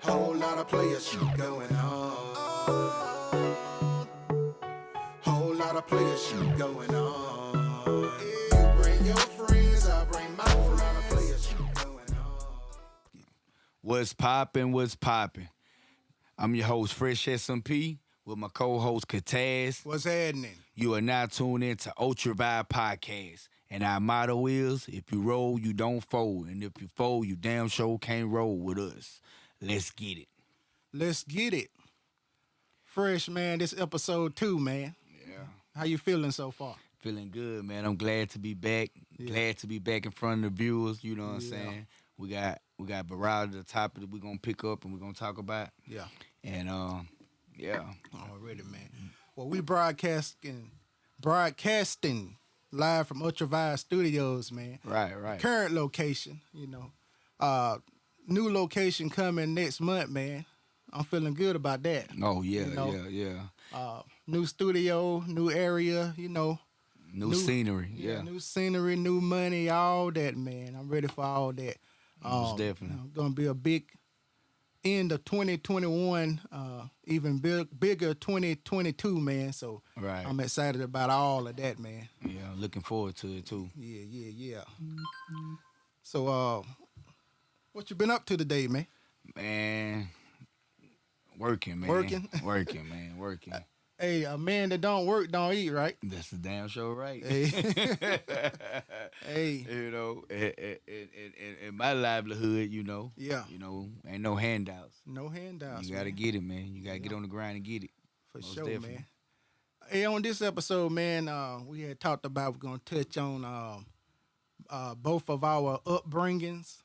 Whole lot of player shit going on. Whole lot of player shit going on. You bring your friends, I bring my friends. Whole lot of player shit going on. What's poppin'? What's poppin'? I'm your host, Fresh SMP, with my co-host, KATAZ. What's happening? You are now tuned in to Ultravibe Podcast. And our motto is, if you roll, you don't fold. And if you fold, you damn sure can't roll with us. Let's get it. Let's get it. Fresh, man, this episode 2, man. Yeah. How you feeling so far? Feeling good, man. I'm glad to be back. Yeah. Glad to be back in front of the viewers, you know what I'm Yeah. saying? We got variety of the topic that we're going to pick up and we're going to talk about. Yeah. And, yeah. Already, man. Well, we broadcasting live from Ultravibe Studios, man. Right. Current location, new location coming next month, man. I'm feeling good about that. Oh, yeah, You know? yeah. New studio, new area, New scenery, yeah. New scenery, new money, all that, man. I'm ready for all that. Most definitely. Gonna be a big end of 2021, even bigger 2022, man. So Right. I'm excited about all of that, man. Yeah, looking forward to it too. Yeah. So, what you been up to today, man? Man, working, man. Working? Working, man. Working. Hey, a man that don't work don't eat, right? That's the damn show, right? Hey. Hey. You know, in my livelihood, Yeah. ain't no handouts. No handouts. You gotta man. get it, man. You gotta get on the grind and get it. For Most sure, definitely. man. Hey, on this episode, man, we had talked about we're gonna touch on both of our upbringings.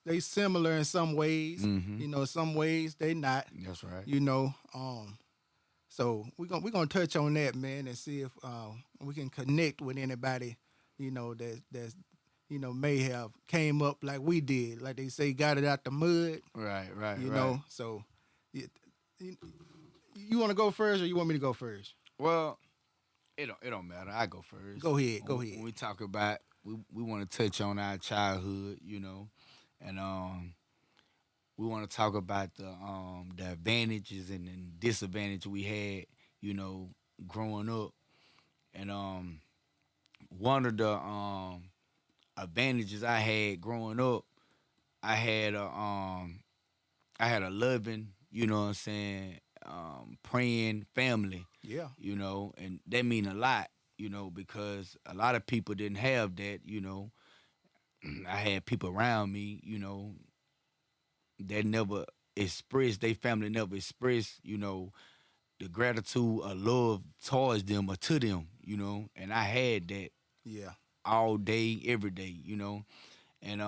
They similar in some ways. Mhm. Some ways they not. That's right. So we're gonna touch on that, man, and see if we can connect with anybody, that's may have came up like we did, like they say, got it out the mud. Right. So you want to go first, or you want me to go first? Well, it don't matter. I go first. Go ahead. When we talk about, we want to touch on our childhood, and we want to talk about the advantages and disadvantages we had, growing up. And one of the advantages I had growing up, I had a loving, praying family. Yeah. And that mean a lot, because a lot of people didn't have that, I had people around me, that never expressed, they family never expressed, the gratitude or love towards them or to them, and I had that Yeah. all day, every day, and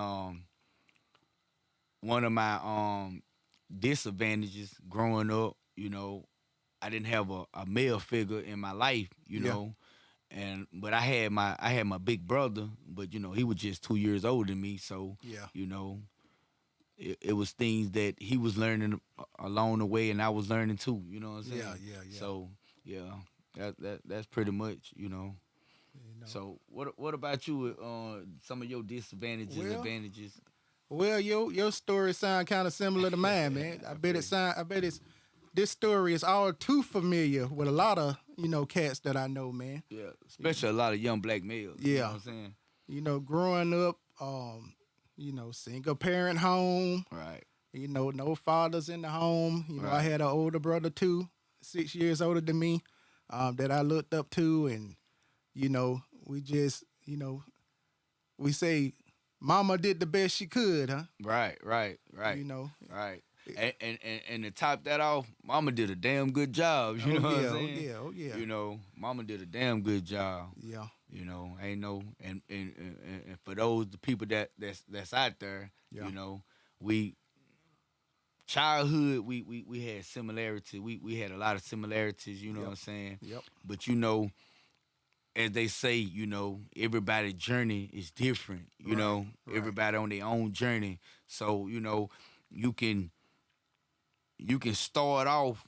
one of my disadvantages growing up, I didn't have a male figure in my life, but I had my big brother, but he was just 2 years older than me, so Yeah. it was things that he was learning along the way, and I was learning too. You know what I'm saying? Yeah. So that's pretty much. So what about you? With, some of your disadvantages, Well, advantages. Well, your story sound kind of similar to mine, man. I bet this story is all too familiar with a lot of cats that I know, man. Yeah, especially a lot of young black males. You know Yeah. what I'm saying? Growing up, single parent home. Right. No fathers in the home. I Right. had an older brother too, 6 years older than me, that I looked up to, and we just, we say, Mama did the best she could, huh? Right. Right. Right. And to top that off, Mama did a damn good job. You know what I'm saying? Oh yeah. Mama did a damn good job. Yeah. Ain't no and for the people that's out there, Yeah. We childhood we had similarity. We had a lot of similarities, what I'm saying? Yep. But as they say, everybody's journey is different, Right. everybody on their own journey. So, you can start off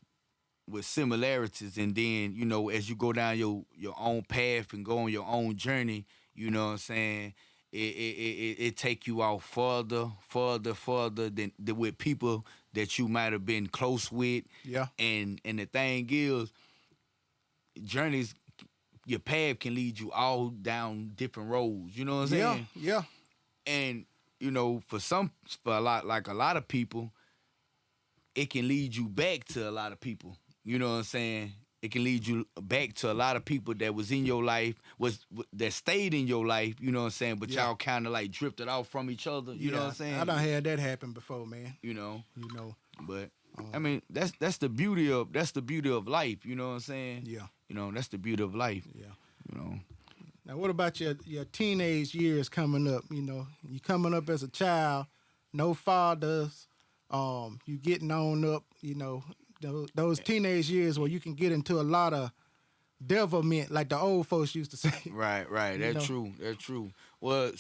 with similarities, and then, as you go down your own path and go on your own journey, you know what I'm saying, it take you out further than with people that you might have been close with. Yeah. And the thing is, journeys, your path can lead you all down different roads. You know what I'm Yeah. saying? Yeah. And for a lot of people, it can lead you back to a lot of people. You know what I'm saying? It can lead you back to a lot of people that was in your life, that stayed in your life. You know what I'm saying? But Yeah. y'all kind of like drifted off from each other. You know what I'm saying? I done had that happen before, man. You know, You know. but I mean that's the beauty of life. You know what I'm saying? Yeah. You know, that's the beauty of life. Yeah. You know. Now, what about your teenage years coming up? You know, you coming up as a child, no fathers, you getting on up. You know, those teenage years where you can get into a lot of devilment, like the old folks used to say. Right. You That's know. true. That's true. Well,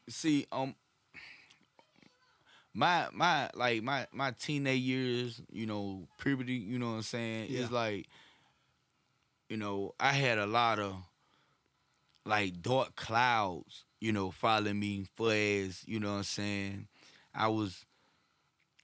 see, my teenage years, you know, puberty, you know what I'm saying? Yeah. It's like, you know, I had a lot of like dark clouds, you know, following me for as, you know what I'm saying?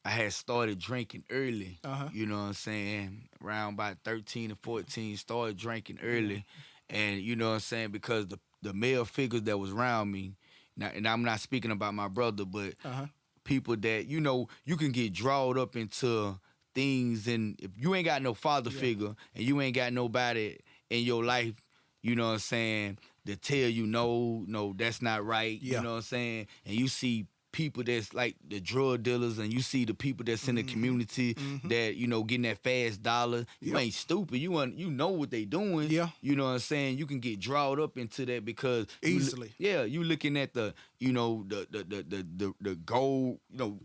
I had started drinking early, Uh-huh. you know what I'm saying? Around about 13 or 14, started drinking early. And you know what I'm saying? Because the male figures that was around me, now, and I'm not speaking about my brother, but Uh-huh. people that, you know, you can get drawn up into things, and if you ain't got no father figure and you ain't got nobody in your life, you know what I'm saying, to tell you no, that's not right, Yeah. you know what I'm saying, and you see people that's like the drug dealers, and you see the people that's in the community that, you know, getting that fast dollar. You Yep. ain't stupid. You know what they doing. Yeah. You know what I'm saying? You can get drawn up into that because Easily. you looking at the, you know, the gold, you know,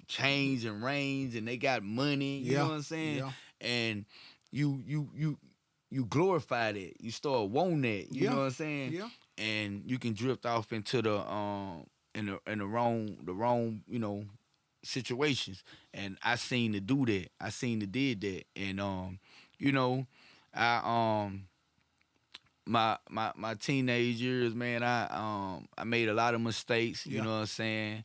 chains and rings, and they got money, you Yeah. know what I'm saying? Yeah. And you glorify that. You start wanting that, you Yeah. know what I'm saying? Yeah. And you can drift off into the in the wrong, you know, situations. And I seen to do that. I seen to did that. And you know, I my teenage years, man, I made a lot of mistakes, you Yeah. know what I'm saying?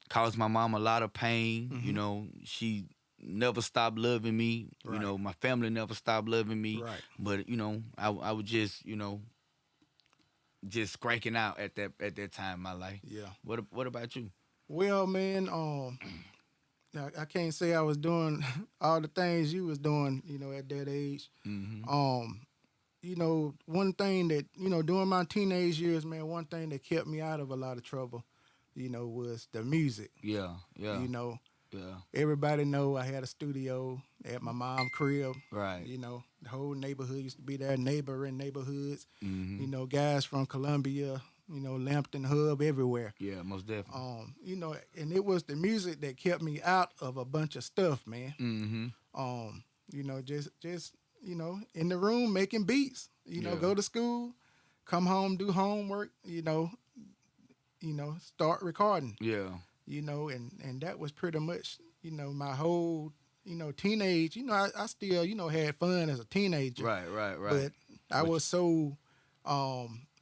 Caused my mom a lot of pain, you know. She never stopped loving me. You Right. know, my family never stopped loving me. Right. But, you know, I was just, you know, just cranking out at that time in my life. Yeah. What about you? Well, man, I can't say I was doing all the things you was doing, you know, at that age. You know, one thing that, you know, during my teenage years, man, one thing that kept me out of a lot of trouble, you know, was the music. Yeah. You know, Yeah. everybody know I had a studio at my mom's crib. Right. You know, the whole neighborhood used to be there, neighboring neighborhoods. Mm-hmm. You know, guys from Columbia, you know, Lambton Hub, everywhere. Yeah, most definitely. You know, and it was the music that kept me out of a bunch of stuff, man. Mm-hmm. You know, just you know, in the room making beats. You know, Yeah. go to school, come home, do homework. You know, start recording. Yeah. You know, and that was pretty much, you know, my whole, you know, teenage. You know, I still, you know, had fun as a teenager. Right. But I was so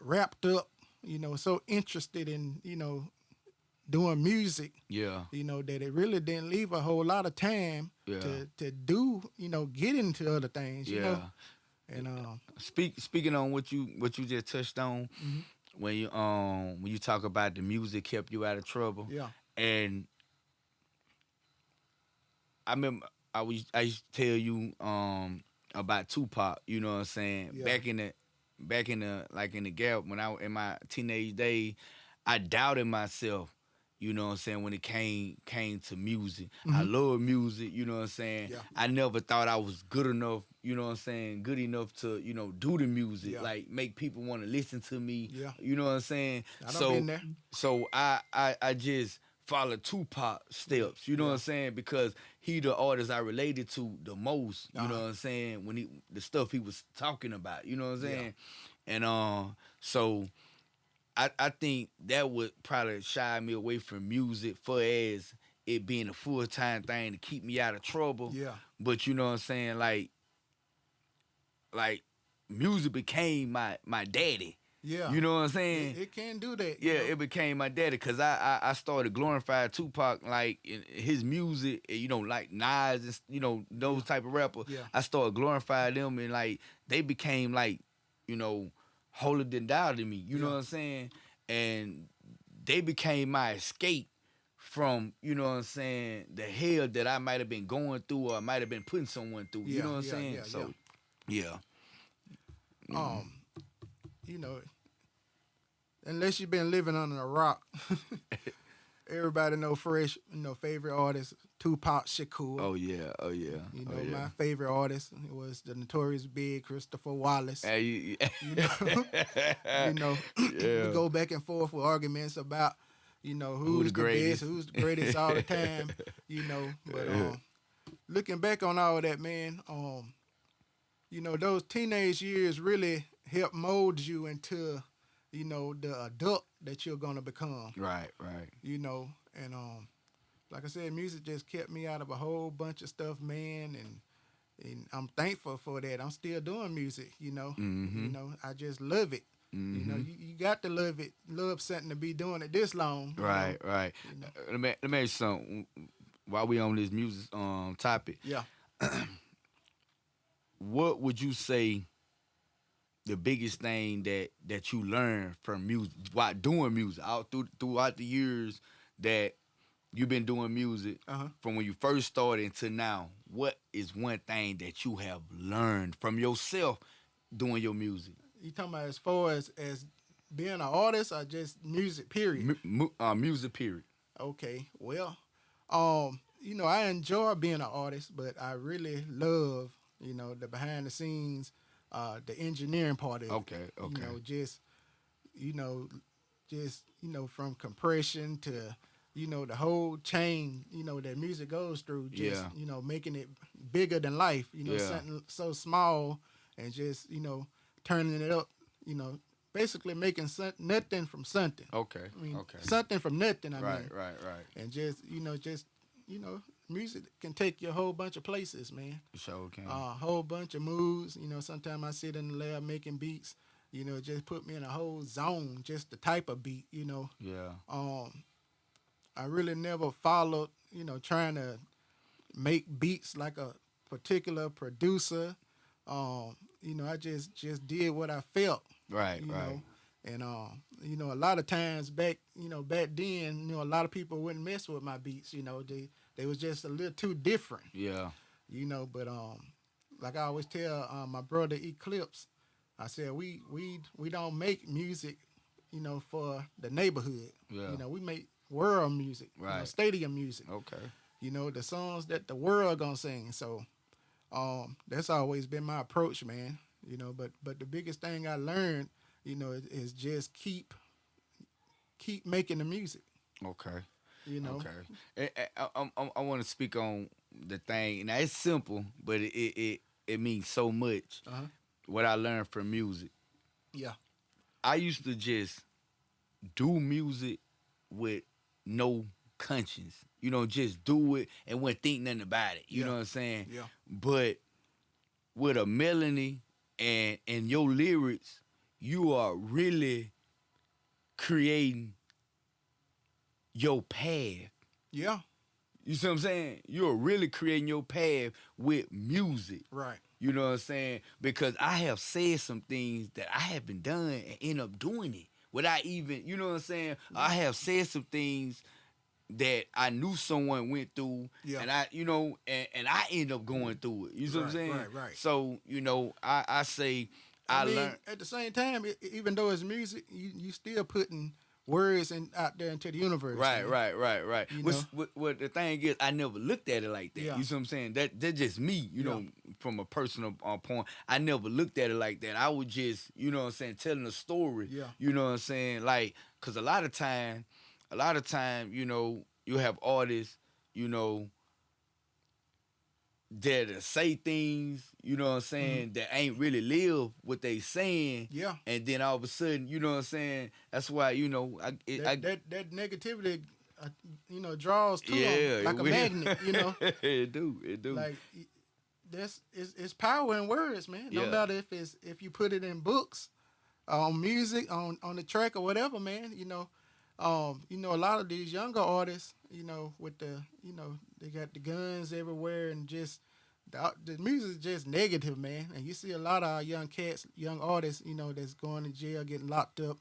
wrapped up, you know, so interested in, you know, doing music, Yeah. you know, that it really didn't leave a whole lot of time Yeah. to do, you know, get into other things, you know. And Speaking on what you just touched on, when you talk about the music kept you out of trouble. yeah, And I remember I used to tell you about Tupac, you know what I'm saying? Yeah. Back in the like in the gap when I in my teenage days, I doubted myself, you know what I'm saying, when it came to music. I love music, you know what I'm saying? Yeah. I never thought I was good enough, you know what I'm saying, good enough to, you know, do the music, Yeah. like make people want to listen to me. Yeah. You know what I'm saying? I done been there. So I just followed Tupac steps, you know what I'm saying? Because he the artist I related to the most, you know what I'm saying, when the stuff he was talking about, you know what I'm saying? And so I think that would probably shy me away from music for as it being a full-time thing to keep me out of trouble. Yeah. But you know what I'm saying, like music became my daddy. Yeah. You know what I'm saying? It can do that. Yeah, it became my daddy because I started glorifying Tupac, like in his music, and, like Nas and those type of rappers. Yeah. I started glorifying them, and like they became like holier than thou to me. You know Yeah. what I'm saying? And they became my escape from what I'm saying, the hell that I might have been going through or I might have been putting someone through. You Yeah, know what I'm yeah, saying? yeah, So yeah. Um, you know, unless you've been living under a rock, everybody know Fresh, favorite artist, Tupac Shakur. Oh yeah. My favorite artist was the Notorious Big Christopher Wallace. Hey, We go back and forth with arguments about, who's the best, who's the greatest all the time, But looking back on all that, man, those teenage years really help mold you into, the adult that you're gonna become. Right. And like I said, music just kept me out of a whole bunch of stuff, man, and I'm thankful for that. I'm still doing music, Mm-hmm. I just love it. Mm-hmm. You got to love it, love something to be doing it this long. Right. Let me ask you something. While we on this music topic, Yeah. what would you say the biggest thing that you learned from music while doing music throughout the years that you've been doing music, from when you first started until now? What is one thing that you have learned from yourself doing your music? You talking about as far as being an artist or just music, period? Music, period. Okay. Well, I enjoy being an artist, but I really love, the behind the scenes, the engineering part of it. Okay. Just from compression to, the whole chain, that music goes through, just, making it bigger than life, something so small and just, turning it up, basically making nothing from something. Okay. Something from nothing, I Right. mean. Right. And just, music can take you a whole bunch of places, man. Sure can. A whole bunch of moods. Sometimes I sit in the lab making beats, just put me in a whole zone, just the type of beat, Yeah. I really never followed, trying to make beats like a particular producer. I just did what I felt. Right. Know. And a lot of times back then, a lot of people wouldn't mess with my beats. They was just a little too different. Yeah. But like I always tell my brother Eclipse, I said we don't make music, for the neighborhood. Yeah. We make world music, right. Stadium music. Okay. The songs that the world gonna sing. So that's always been my approach, man. But the biggest thing I learned, is just keep making the music. Okay. Okay. I want to speak on the thing. Now it's simple, but it means so much. What I learned from music. Yeah. I used to just do music with no conscience. Just do it and wouldn't think nothing about it. You know what I'm saying? Yeah. But with a melody and your lyrics, you are really creating your path. Yeah. You see what I'm saying? You're really creating your path with music. Right. You know what I'm saying? Because I have said some things that I haven't done and end up doing it without even, you know what I'm saying? I have said some things that I knew someone went through, and I, and I end up going through it. You see what I'm saying? Right. So, I say I mean, learned. At the same time, even though it's music, you still putting words out there into the universe. Right. You What the thing is, I never looked at it like that. Yeah. You see what I'm saying? That's just me, know, from a personal point. I never looked at it like that. I was just, you know what I'm saying, telling a story. Yeah. You know what I'm saying? Like, because a lot of time, you have artists, that say things, you know what I'm saying, that ain't really live what they saying. Yeah. And then all of a sudden, you know what I'm saying, that's why, that negativity, draws to them like a magnet, It do. Like, it's power in words, man. No matter if you put it in books, on music, on the track or whatever, man. A lot of these younger artists, with they got the guns everywhere and just the music is just negative, man. And you see a lot of our young cats, young artists, that's going to jail, getting locked up,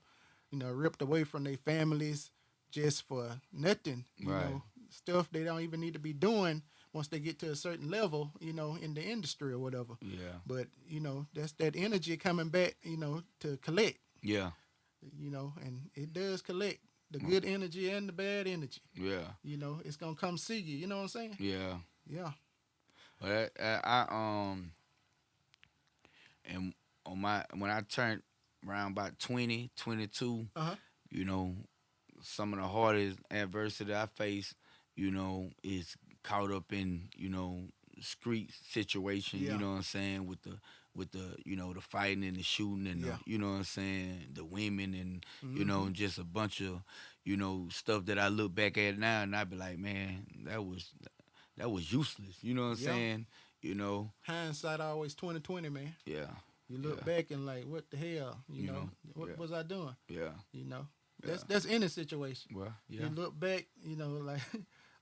ripped away from their families just for nothing, Right. stuff they don't even need to be doing once they get to a certain level, in the industry or whatever. Yeah. But, that's that energy coming back, to collect, Yeah. and it does collect the good energy and the bad energy. Yeah. It's going to come see you. You know what I'm saying? Yeah. Yeah. But and when I turned around about 20, 22, Uh-huh. you know, some of the hardest adversity I face, is caught up in, street situation, Yeah. you know what I'm saying, with the the fighting and the shooting and Yeah. the, you know what I'm saying, the women and Mhm. just a bunch of, stuff that I look back at now and I be like, man, that was useless. You know what I'm Yeah. saying? You know, Hindsight always 20/20, man. yeah, You look yeah, back and like, what the hell? You know, What yeah. was I doing? yeah, That's any situation. well, yeah, You look back, like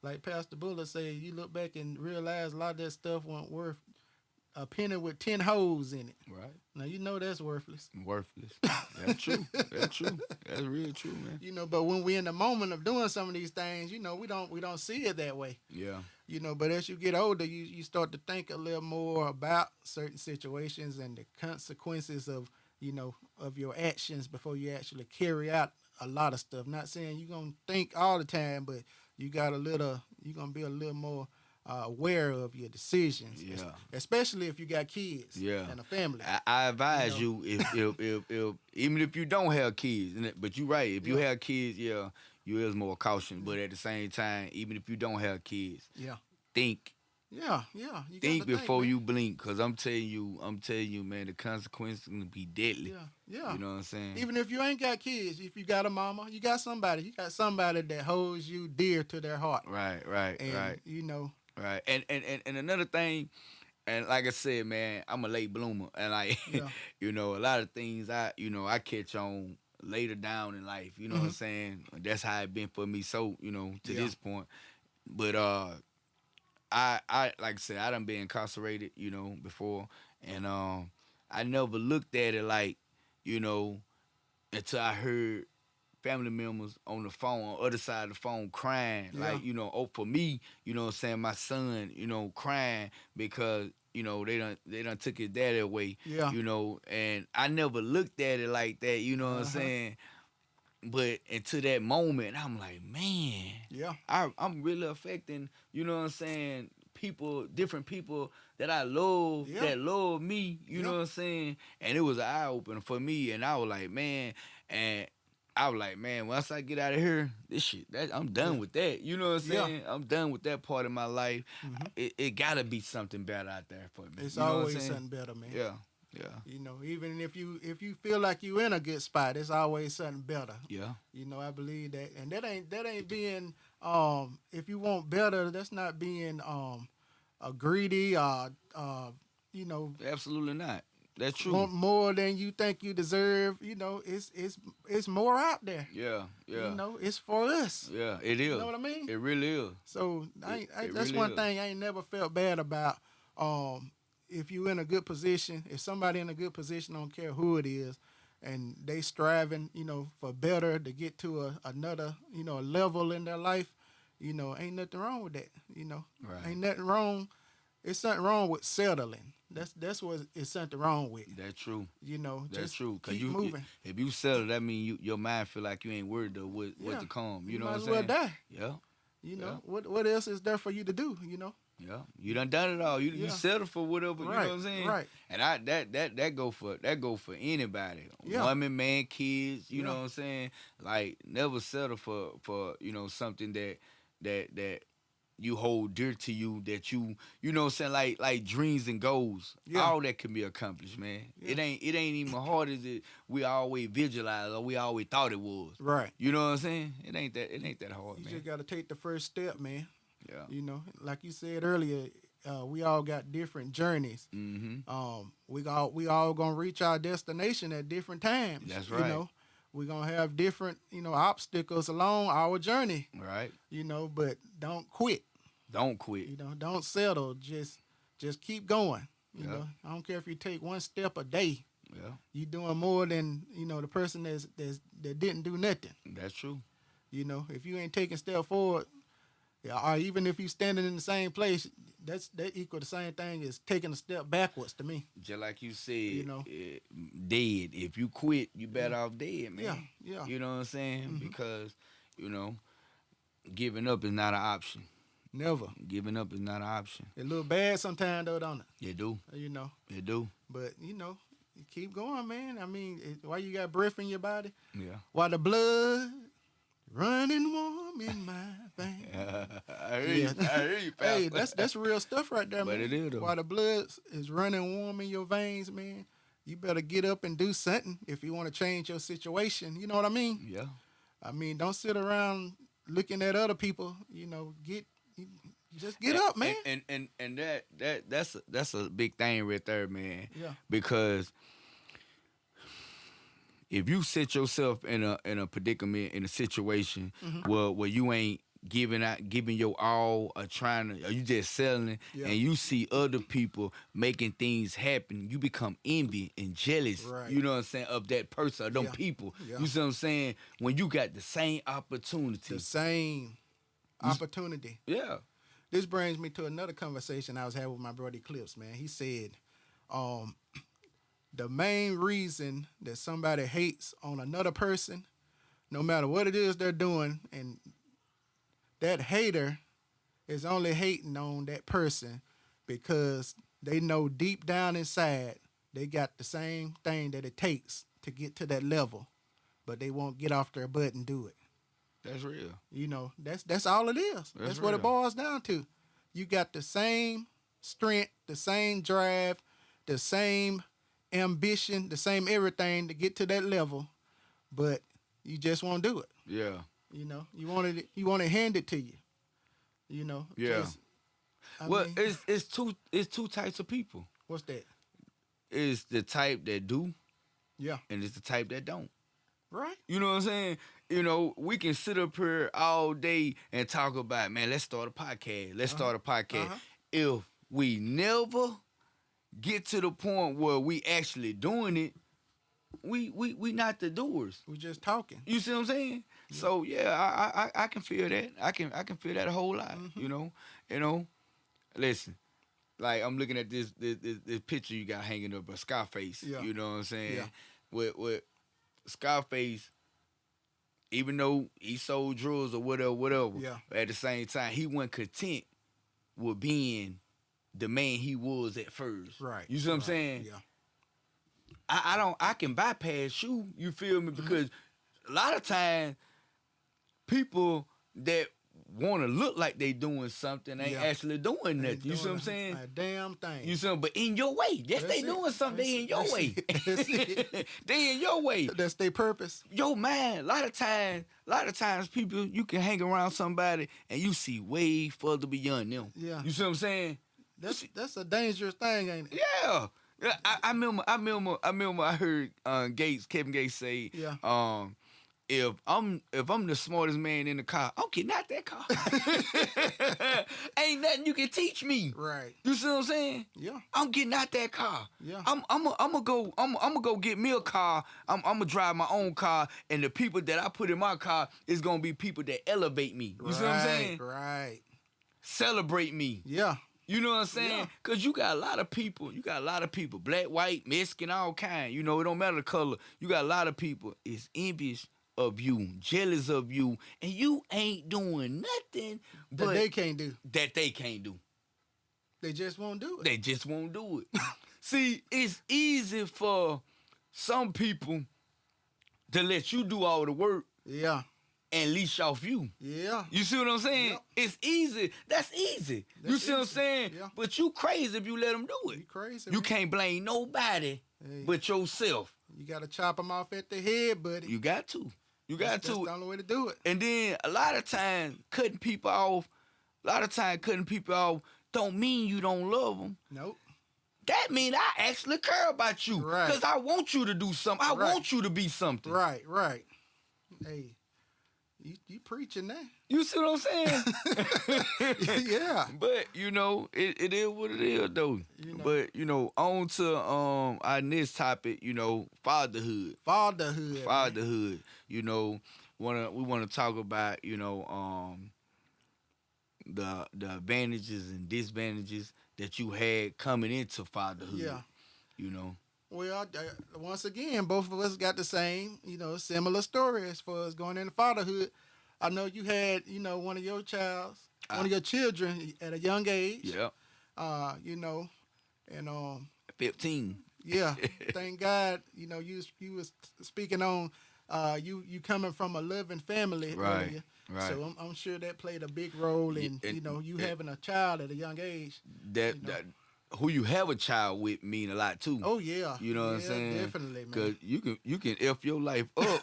like Pastor Buller said, you look back and realize a lot of that stuff wasn't worth a penny with 10 holes in it. right, Now that's worthless. worthless. That's true. That's true. That's real true, man. But when we're in the moment of doing some of these things, we don't see it that way. Yeah, But as you get older, you start to think a little more about certain situations and the consequences of your actions before you actually carry out a lot of stuff. Not saying you're gonna think all the time, but you're gonna be a little more aware of your decisions. Yeah. Especially if you got kids yeah. and a family. I advise You you, if even if you don't have kids, but you're right. If you Yeah. have kids, yeah, you is more caution. But at the same time, even if you don't have kids, Yeah. think Yeah. You got think to before man. you blink, cause I'm telling you, man, the consequences gonna be deadly. Yeah. You know what I'm saying? Even if you ain't got kids, if you got a mama, you got somebody that holds you dear to their heart. Right, And right. Right. And another thing, and like I said, man, I'm a late bloomer. And like Yeah. a lot of things I catch on later down in life. You know what I'm saying? That's how it been for me. So, to Yeah. this point. But I like I said, I done been incarcerated, before. And I never looked at it like, until I heard family members on the phone, on the other side of the phone crying. Yeah. Like, for me, what I'm saying, my son, crying because, they done took his daddy away. Yeah. And I never looked at it like that, you know what I'm saying? But until that moment, I'm like, man, Yeah. I'm really affecting, you know what I'm saying, different people that I love, Yeah. that love me, you know what I'm saying? And it was an eye-opener for me, and I was like, man, once I get out of here, this shit, I'm done with that. You know what I'm Yeah. saying? I'm done with that part of my life. It gotta be something better out there for me. It's you know what I'm always saying? something better, man. Yeah. Even if you feel like you in a good spot, it's always something better. Yeah. I believe that, and that ain't being if you want better, that's not being a greedy or Absolutely not. That's true. want more than you think you deserve. It's more out there. Yeah. It's for us. Yeah, it is. You know what I mean? It really is. So It that's really one is. thing I ain't never felt bad about. If you in a good position, if somebody in a good position, I don't care who it is, and they striving, for better to get to another, level in their life, ain't nothing wrong with that. Right. Ain't nothing wrong. It's something wrong with settling. That's what it's something wrong with. That's true. That's Just true. Cause keep you, moving. if you settle, that mean your mind feel like you ain't worried of what Yeah. to come. You You know might what I'm as well saying? die. Yeah. Yeah. What else is there for you to do? Yeah. You done it all. You Yeah. settle for whatever. You know Right, what I'm saying? right. And that go for anybody. Yeah. Woman, man, kids. You Yeah. know what I'm saying? Like never settle for something that you hold dear to you, that you know what I'm saying, like dreams and goals. Yeah. All that can be accomplished, man. Yeah. It ain't even hard as it we always visualize or we always thought it was. Right. You know what I'm saying? It ain't that hard, You man. just got to take the first step, man. Yeah. Like you said earlier, we all got different journeys. Mm-hmm. We all gonna reach our destination at different times. That's right. You know, we're gonna have different, obstacles along our journey. Right. But don't quit. Don't quit. Don't settle. Just keep going. You Yeah. know, I don't care if you take one step a day. Yeah. You doing more than the person that didn't do nothing. That's true. If you ain't taking step forward, or even if you standing in the same place, that equal the same thing as taking a step backwards to me. Just like you said, dead. If you quit, you better off dead, man. Yeah. You know what I'm saying? Because, giving up is not an option. Never. Giving up is not an option. It look bad sometimes though, don't it? You do. You do. But you keep going, man. I mean, while you got breath in your body, Yeah. while the blood running warm in my veins. I hear you, Pastor. Hey, that's real stuff right there, man. But it is, though. While the blood is running warm in your veins, man, you better get up and do something if you want to change your situation. You know what I mean? Yeah. I mean, don't sit around looking at other people. Just get up, man. And that's a big thing right there, man. Yeah. Because if you set yourself in a predicament, in a situation where you ain't giving your all, or you just selling, and you see other people making things happen, you become envy and jealous. Right. You know what I'm saying, of that person, of them people. Yeah. You see what I'm saying? When you got the same opportunity. The same opportunity. Yeah. This brings me to another conversation I was having with my brother Eclipse, man. He said, the main reason that somebody hates on another person, no matter what it is they're doing, and that hater is only hating on that person because they know deep down inside they got the same thing that it takes to get to that level, but they won't get off their butt and do it. That's real. That's all it is. That's what it boils down to. You got the same strength, the same drive, the same ambition, the same everything to get to that level, but you just won't do it. Yeah. You want it handed to you. Yeah. I mean, it's two types of people. What's that? It's the type that do, Yeah. and it's the type that don't. Right. You know what I'm saying? We can sit up here all day and talk about, man, let's start a podcast. Let's start a podcast. If we never get to the point where we actually doing it, we not the doers. We just talking. You see what I'm saying? Yeah. So yeah, I can feel that. I can feel that a whole lot. Listen, like I'm looking at this picture you got hanging up of Scarface. Yeah. You know what I'm saying? Yeah. With Scarface, even though he sold drugs or whatever, Yeah. at the same time he wasn't content with being the man he was at first. Right. You see what I'm saying? Yeah. I can bypass you feel me? Because a lot of times people that want to look like they doing something ain't actually doing nothing. You see what I'm saying? A damn thing. You see, but in your way. Yes, That's they it. doing something. They in your That's way. That's it. They in your way. That's their purpose. Yo, man, a lot of times people, you can hang around somebody and you see way further beyond them. Yeah. You see what I'm saying? That's a dangerous thing, ain't it? Yeah. I remember I heard Kevin Gates say, if I'm the smartest man in the car, I'm getting out that car. Ain't nothing you can teach me. Right. You see what I'm saying? Yeah. I'm getting out that car. Yeah. I'm gonna go get me a car. I'm gonna drive my own car, and the people that I put in my car is gonna be people that elevate me. You see what I'm saying? Right. Celebrate me. Yeah. You know what I'm saying? Yeah. Cause you got a lot of people, black, white, Mexican, all kind. It don't matter the color. You got a lot of people is envious of you, jealous of you, and you ain't doing nothing That they can't do. that they can't do. They just won't do it. They just won't do it. See, it's easy for some people to let you do all the work Yeah. and leash off you. Yeah. You see what I'm saying? Yep. It's easy. That's easy. You That's see what I'm easy. saying? Yeah. But you crazy if you let them do it. You crazy. You man. can't blame nobody Hey. but yourself. You got to chop them off at the head, buddy. You got to. You got That's the to. only way to do it. And then a lot of times cutting people off, don't mean you don't love them. Nope. That mean I actually care about you. Right. Because I want you to do something. I Right. want you to be something. Right. Hey, you preaching that? You see what I'm saying? Yeah. But, it is what it is, though. But, on to our next topic, fatherhood. Fatherhood. We want to talk about, the advantages and disadvantages that you had coming into fatherhood. Yeah. Well, once again, both of us got the same, similar story as far as going into fatherhood. I know you had, one of your children at a young age. Yeah. And 15. yeah, thank God, you was speaking on you coming from a loving family Right. earlier. Right. So I'm sure that played a big role in, you having a child at a young age. That who you have a child with mean a lot too. Oh yeah. You know what I'm saying? Definitely, man. Cause you can F your life up,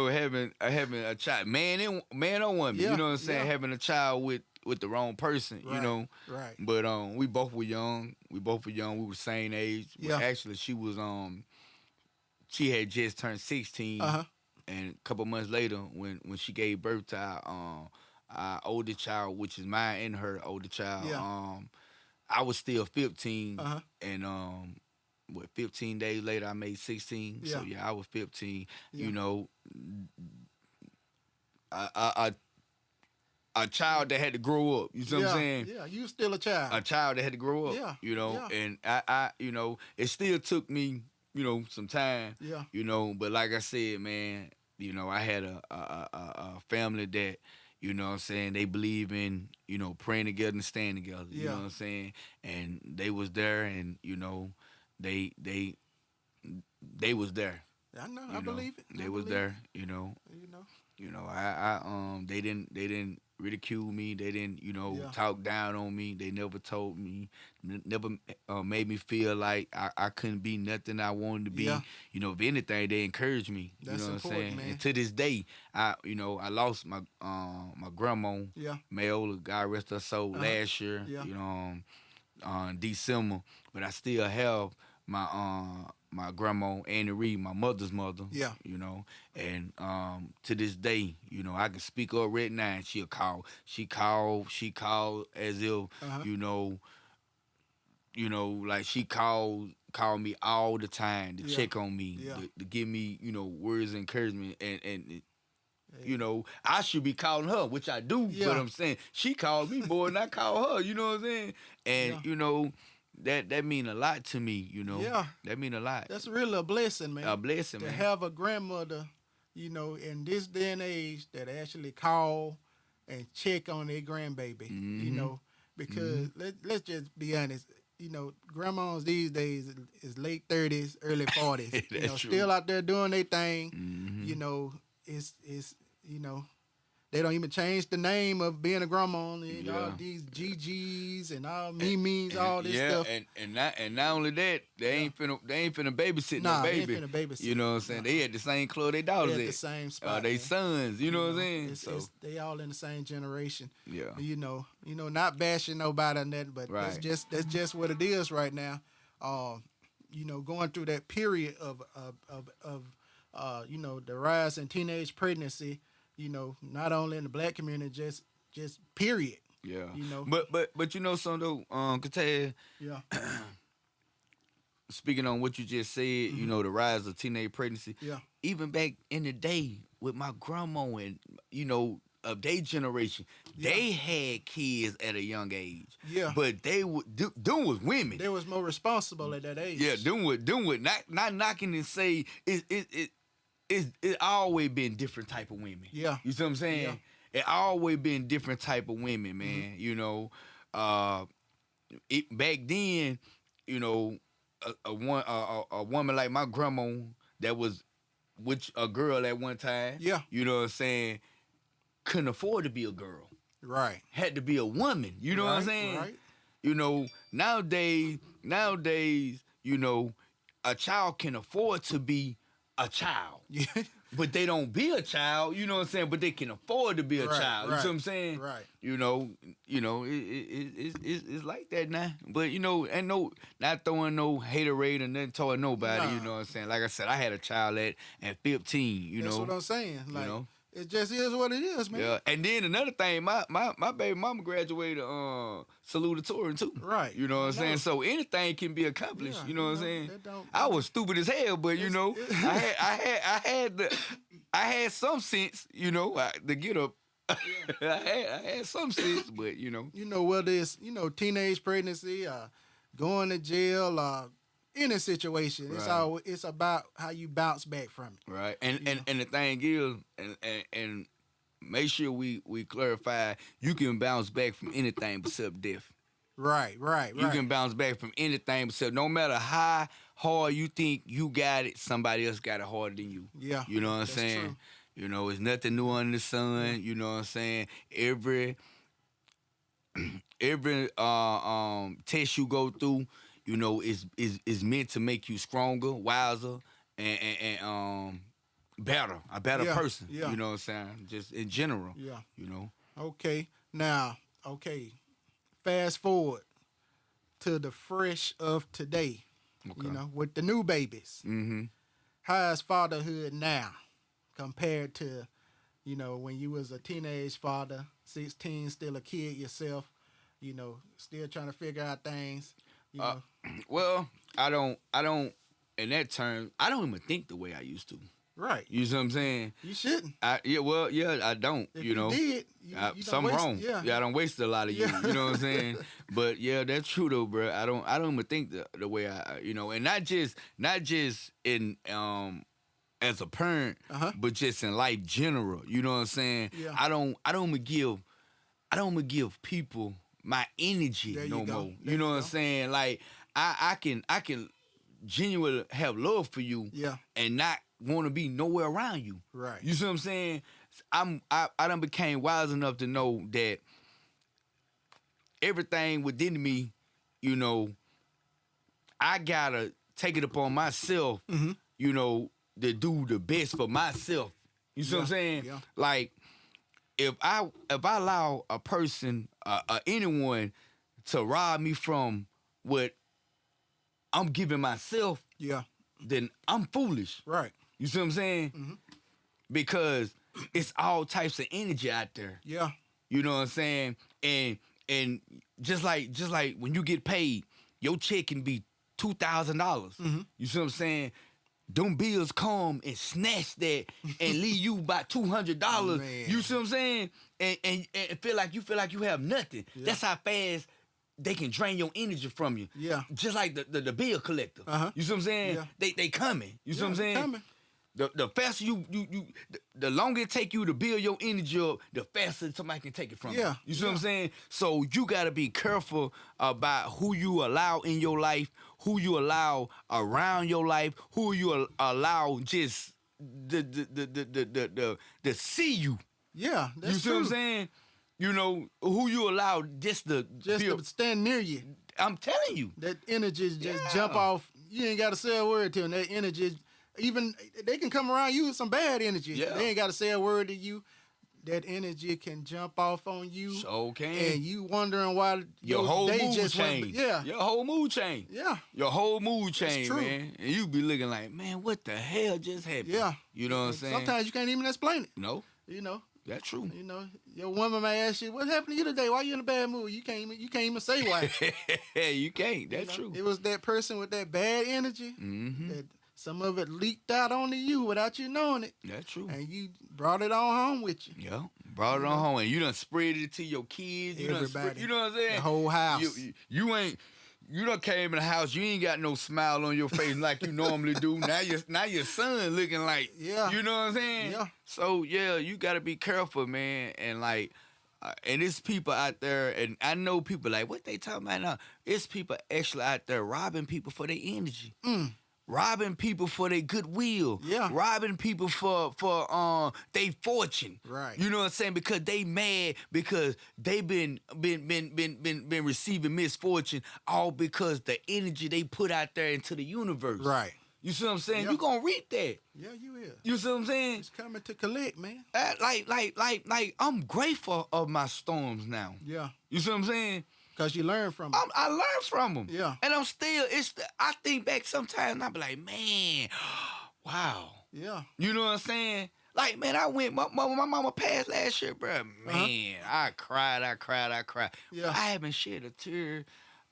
having a child, man or woman. Yeah, you know what I'm saying? yeah. Having a child with the wrong person. Right, right. But we both were young. We were the same age. Yeah. Actually, she was she had just turned 16. Uh-huh. And a couple months later, when she gave birth to our older child, which is mine and her older child, Yeah. I was still 15, Uh-huh. and 15 days later I made 16. Yeah. So I was 15. Yeah. A child that had to grow up. You see what I'm saying? Yeah, you still a child. A child that had to grow up. Yeah. Yeah. And I it still took me, some time. Yeah. But like I said, man, I had a family that, what I'm saying, they believe in, praying together and staying together. You Yeah. know what I'm saying? And they was there, and, they was there. I know, I believe it. They was there, They didn't ridicule me. They didn't, Yeah. talk down on me. They never told me, never made me feel like I couldn't be nothing I wanted to be. Yeah. If anything, they encouraged me. That's you know what I'm important, saying? man. And to this day, I lost my grandma, Yeah. Mayola, God rest her soul, last year. Yeah. December, but I still have my grandma Annie Reed, my mother's mother. Yeah. And to this day, I can speak up right now and she'll call. She called as if, Uh-huh. like she called me all the time to Yeah. check on me, Yeah. to give me, words of encouragement and I should be calling her, which I do, Yeah. but I'm saying she called me more than I call her, you know what I'm saying? And, Yeah. That mean a lot to me, Yeah. That mean a lot. That's really a blessing, man. A blessing, to man. have a grandmother, in this day and age that actually call and check on their grandbaby, Mm-hmm. because let's just be honest, grandmas these days is late 30s, early 40s, That's true. still out there doing their thing, Mhm. it's they don't even change the name of being a grandma. All Yeah. these GGs and all Mimis, all this stuff. and not only that, they ain't finna babysit Nah, no they baby. ain't finna babysit. You know what I'm saying? Nah. They at the same club they daughters They at at. the same spot. They man. sons, you know what I'm saying? It's, they all in the same generation. Yeah. Not bashing nobody on that, but Right. that's just what it is right now. Going through that period of the rise in teenage pregnancy. Not only in the black community, just period. Yeah. But something though, KATAZ, yeah, speaking on what you just said, the rise of teenage pregnancy. yeah, Even back in the day with my grandma and of their generation, they had kids at a young age. Yeah. But they would them was women. they was more responsible at that age. Yeah, them would not knocking and say it always been different type of women. Yeah. You see what I'm saying? Yeah. It always been different type of women, man. Back then, a woman like my grandma that was with a girl at one time. Yeah. You know what I'm saying? Couldn't afford to be a girl. Right. Had to be a woman. You know what I'm Right, saying? right. Nowadays, a child can afford to be a child. Yeah. but they don't be a child, you know what I'm saying? But they can afford to be a Right, child. You right, see what I'm saying? right. You know, it's like that now. But you know, and not throwing no haterade or nothing toward nobody. You Nah. know what I'm saying? Like I said, I had a child at 15. You That's know, what I'm saying. Like, know? it just is what it is, man. yeah. And then another thing, my baby mama graduated salutatorian too. Right. You know what I'm I saying? know. So anything can be accomplished. Yeah, you know what I'm saying? that don't- I was stupid as hell, but you know, I had some sense. You know, to get up. I had some sense, but you know. You know, whether it's, teenage pregnancy, going to jail, any situation, Right. it's about how you bounce back from it. Right, and the thing is, and make sure we clarify, you can bounce back from anything except death. Right. You can bounce back from anything except, no matter how hard you think you got it, somebody else got it harder than you. Yeah, You know what I'm that's saying? true. You know, it's nothing new under the sun. You know what I'm saying? Every test you go through, you know, is meant to make you stronger, wiser, and better, a better Yeah, person. yeah. You know what I'm saying? Just in general. Yeah. You know. Okay. Now, fast forward to the fresh of today, Okay. with the new babies. Mm-hmm. How is fatherhood now compared to, when you was a teenage father, 16, still a kid yourself, still trying to figure out things, Well, I don't. In that term, I don't even think the way I used to. Right. You see what I'm saying? You shouldn't. I don't. If you know, did, you don't something waste- wrong. Yeah. I don't waste a lot of you. Yeah. You know what I'm saying? But yeah, that's true though, bro. I don't even think the way and not just in as a parent, but just in life general. You know what I'm saying? Yeah. I don't give people my energy There you no go. more. There You know you what I'm go. saying? Like I can genuinely have love for you, Yeah. and not want to be nowhere around you. Right. You see what I'm saying? I done became wise enough to know that everything within me, I gotta take it upon myself, to do the best for myself. You see what I'm saying? Yeah. Like if I allow a person, anyone, to rob me from what I'm giving myself, Yeah. then I'm foolish. Right. You see what I'm saying? Because it's all types of energy out there. Yeah. You know what I'm saying? And just like when you get paid, your check can be $2,000. You see what I'm saying? Them bills come and snatch that and leave you about $200. Man. You see what I'm saying? And feel like you have nothing. Yeah. That's how fast they can drain your energy from you. Yeah. Just like the bill collector. You see what I'm saying? Yeah. They coming. You see what I'm Yeah, saying? coming. The faster the longer it take you to build your energy up, the faster somebody can take it from you. Yeah, You see what I'm yeah. saying? So you gotta be careful about who you allow in your life, who you allow around your life, who you allow just the see you. Yeah. That's You see true. what I'm saying? Who you allow just to Just build. to stand near you. I'm telling you. That energy just Yeah. jump off. You ain't got to say a word to them. That energy, even they can come around you with some bad energy. Yeah. They ain't got to say a word to you. That energy can jump off on you. So can. And you wondering why Your whole day mood just went- change. Yeah. Your whole mood change. Yeah. Your whole mood change, true. man. And you be looking like, man, what the hell just happened? Yeah. You know what I'm saying? Sometimes you can't even explain it. No, You know. that's true. Your woman may ask you, "What happened to you today? Why you in a bad mood?" You can't even say why. You can't. That's true. It was that person with that bad energy that some of it leaked out onto you without you knowing it, That's true. and you brought it on home with you. Yeah. Brought it on home, and you done spread it to your kids. You done Everybody. you know what I'm saying? The whole house. You done came in the house. You ain't got no smile on your face like you normally do. Now your son looking like, Yeah. you know what I'm saying? Yeah. So yeah, you gotta be careful, man. And like, and it's people out there, and I know people like, what they talking about now? It's people actually out there robbing people for their energy. Robbing people for their goodwill. Yeah. Robbing people for their fortune. Right. You know what I'm saying? Because they mad because they been receiving misfortune, all because the energy they put out there into the universe. Right. You see what I'm saying? Yeah. You gonna reap that. Yeah, you will. You see what I'm saying? It's coming to collect, man. Like, I'm grateful of my storms now. Yeah, You see what I'm saying? because you learn from it. I learned from them. Yeah. And I'm still, I think back sometimes and I be like, man, wow. Yeah. You know what I'm saying? Like, man, I went, my mama passed last year, bro. Man, I cried. Yeah. I haven't shed a tear.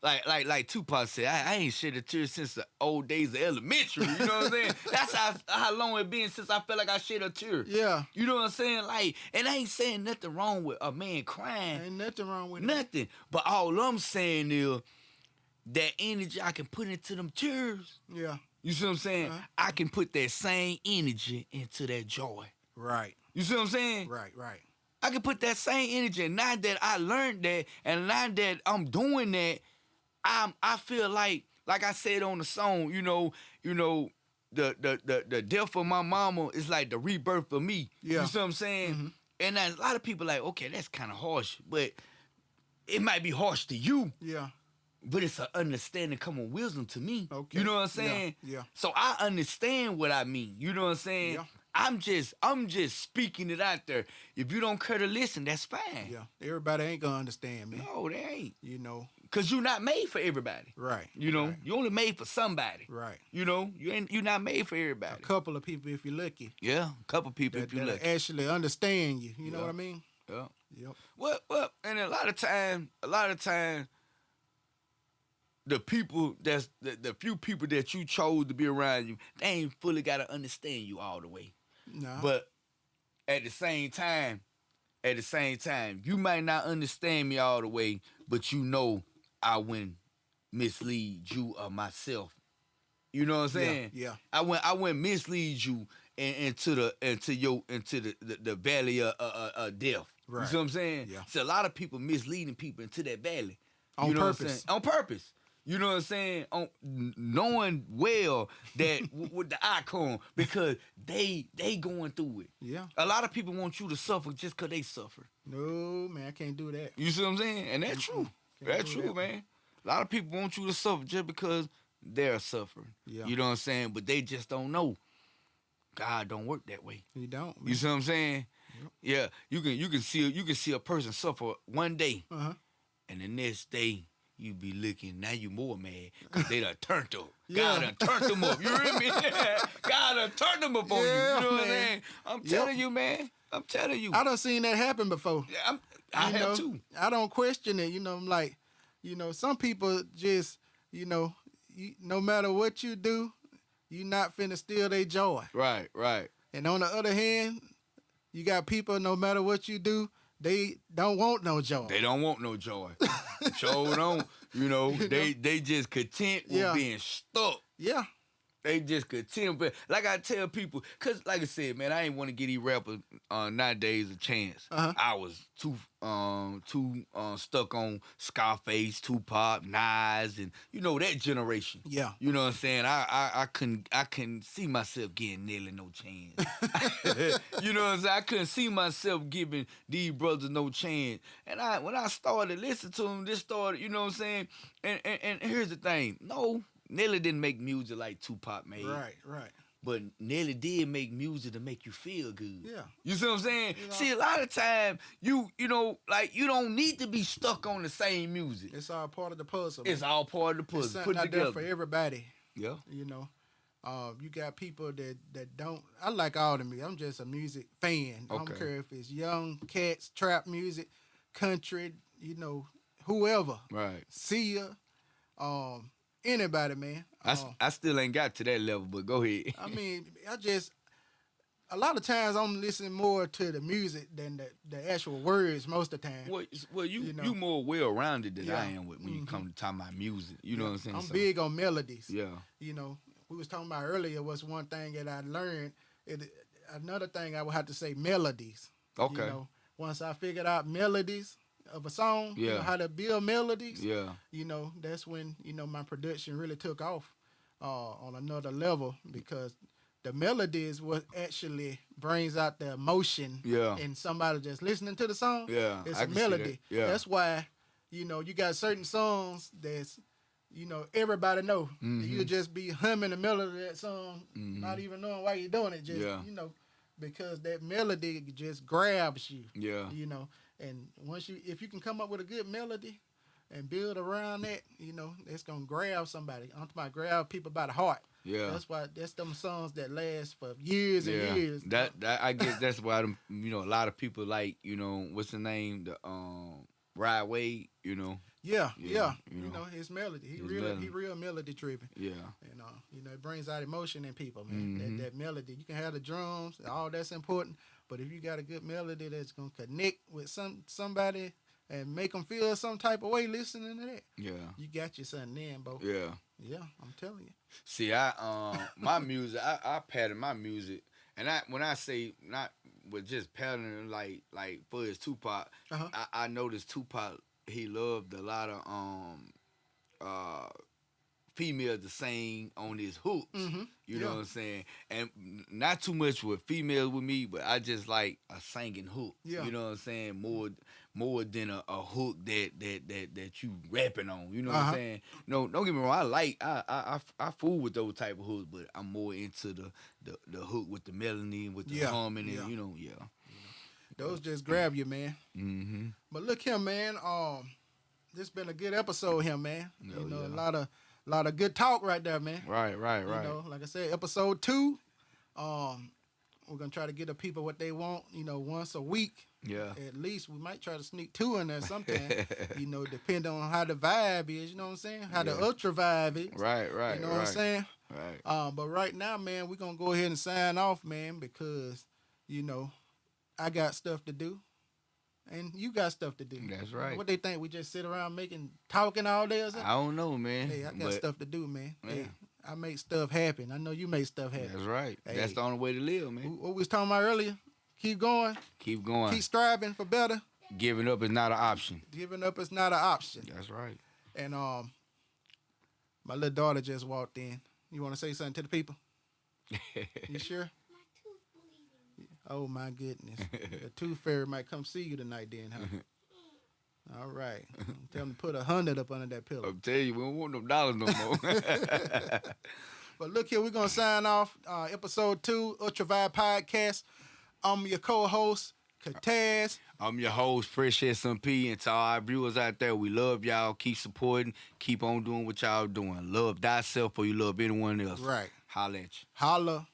Like Tupac said, I ain't shed a tear since the old days of elementary. You know what I'm saying? That's how long it been since I felt like I shed a tear. Yeah. You know what I'm saying? Like, and I ain't saying nothing wrong with a man crying. Ain't nothing wrong with it. Nothing. But all I'm saying is that energy I can put into them tears. Yeah. You see what I'm saying? I can put that same energy into that joy. Right. You see what I'm saying? Right. I can put that same energy. And now that I learned that, and now that I'm doing that, I feel like I said on the song, the death of my mama is like the rebirth for me. Yeah. You see what I'm saying? Mm-hmm. And a lot of people like, okay, that's kind of harsh, but it might be harsh to you. Yeah. But it's an understanding, common wisdom to me. Okay. You know what I'm saying? Yeah. So I understand what I mean. You know what I'm saying? Yeah. I'm just speaking it out there. If you don't care to listen, that's fine. Yeah. Everybody ain't gonna understand, man. No, they ain't. You know. Cause you're not made for everybody. Right. You know, Right. you only made for somebody. Right. You know, you're not made for A everybody. couple of people, if you're lucky, Yeah, a couple people if you that look. actually understand you. You know Yeah. what I mean? Yeah. Yep. Well, and a lot of time, the people that's the few people that you chose to be around you, they ain't fully gotta understand you all the way. Nah. But at the same time, you might not understand me all the way, but you know I wouldn't mislead you or myself. You know what I'm saying? Yeah. I wouldn't mislead you into the valley of death. Right. You see what I'm saying? Yeah. So a lot of people misleading people into that valley. On you know purpose. What I'm saying? On purpose. You know what I'm saying? Knowing well that with the icon, because they going through it. Yeah. A lot of people want you to suffer just because they suffer. No, man, I can't do that. You see what I'm saying? And that's true. Can't That's do true, that. man. A lot of people want you to suffer just because they're suffering. Yeah. You know what I'm saying? But they just don't know. God don't work that way. You don't. Man. You see what I'm saying? Yeah. You can see a person suffer one day, Uh-huh. and the next day you be looking. Now you more mad because they done turned up. Yeah. God done turned them up. You hear me? God done turned them up on you. Yeah, You know what I'm man. saying? I'm Yep. telling you, man. I'm telling you. I done seen that happen before. Yeah, I You have know, too. I don't question it. You know, I'm like, some people just, no matter what you do, you not finna steal their joy. Right. And on the other hand, you got people, no matter what you do, they don't want no joy. They don't want no joy. Sure don't. They just content with Yeah. being stuck. Yeah. They just content. But like I tell people, because like I said, man, I ain't want to get these rappers nowadays a chance. Uh-huh. I was too stuck on Scarface, Tupac, Nas, and that generation. Yeah. You know what I'm saying? I couldn't see myself getting Nelly no chance. You know what I'm saying? I couldn't see myself giving these brothers no chance. And when I started listening to them, this started, you know what I'm saying? And here's the thing. No, Nelly didn't make music like Tupac made. Right. But Nelly did make music to make you feel good. Yeah. You see what I'm saying? See, a lot of time, you don't need to be stuck on the same music. It's all part of the puzzle. It's man. all part of the It's puzzle. something Put it out there together. for everybody. Yeah. You got people that don't. I like all the music. I'm just a music fan. I Okay. don't care if it's young cats, trap music, country, whoever. Right. Sia, anybody, man. I still ain't got to that level, but go ahead. I mean, a lot of times I'm listening more to the music than the actual words most of the time. Well, you You know. you more well-rounded than I Yeah. am when you come to talk about music. You know what I'm saying? I'm So, big on melodies. Yeah. We was talking about earlier was one thing that I learned. Another thing I would have to say melodies. Okay. Once I figured out melodies of a song, Yeah. how to build melodies, Yeah. that's when, my production really took off on another level, because the melody is what actually brings out the emotion Yeah. in somebody just listening to the song. Yeah, It's I a can see melody. that. Yeah. That's why, you got certain songs that's, you know, everybody know. You'll just be humming the melody of that song, not even knowing why you're doing it. Just you know, because that melody just grabs you. Yeah. You know, and if you can come up with a good melody and build around that, you know, it's gonna grab somebody. I'm talking about grab people by the heart. Yeah. That's them songs that last for years and years. That I guess that's why them, you know, a lot of people like, you know, what's the name? The Ride Wade, you know. Yeah. You know, his melody. He real melody driven. Yeah. And you know, it brings out emotion in people, man. That melody. You can have the drums, all that's important. But if you got a good melody that's gonna connect with somebody and make them feel some type of way listening to that, you got you something then, bro. Yeah, I'm telling you. See, my music, I pattern my music, and when I say not with just patterning like for his Tupac, I noticed Tupac, he loved a lot of females to sing on his hooks. You know what I'm saying? And not too much with females with me, but I just like a singing hook. Yeah. You know what I'm saying? More than a hook that you rapping on. You know what I'm saying? No, don't get me wrong. I fool with those type of hooks, but I'm more into the hook with the melody, with the humming, and you know, Those just grab you, man. But look here, man. This been a good episode here, man. You know, a lot of good talk right there, man. Right. You know, like I said, episode 2. We're gonna try to get the people what they want. You know, once a week. Yeah. At least we might try to sneak 2 in there sometime. You know, depending on how the vibe is. You know what I'm saying? How the ultra vibe is. Right. You know what I'm saying? Right. But right now, man, we're gonna go ahead and sign off, man, because you know I got stuff to do. And you got stuff to do. That's right. What they think? We just sit around talking all day or something? I don't know, man. Hey, I got stuff to do, man. Hey, I make stuff happen. I know you make stuff happen. That's right. Hey, that's the only way to live, man. What we was talking about earlier? Keep going. Keep going. Keep striving for better. Giving up is not an option. Giving up is not an option. That's right. And my little daughter just walked in. You want to say something to the people? You sure? Oh, my goodness. The tooth fairy might come see you tonight then, huh? All right. Tell them to put 100 up under that pillow. I'm telling you, we don't want no dollars no more. But look here, we're going to sign off. Episode 2, Ultravibe Podcast. I'm your co-host, KATAZ. I'm your host, Fresh SMP, and to all our viewers out there, we love y'all. Keep supporting. Keep on doing what y'all doing. Love thyself or you love anyone else. Right. Holla at you. Holla.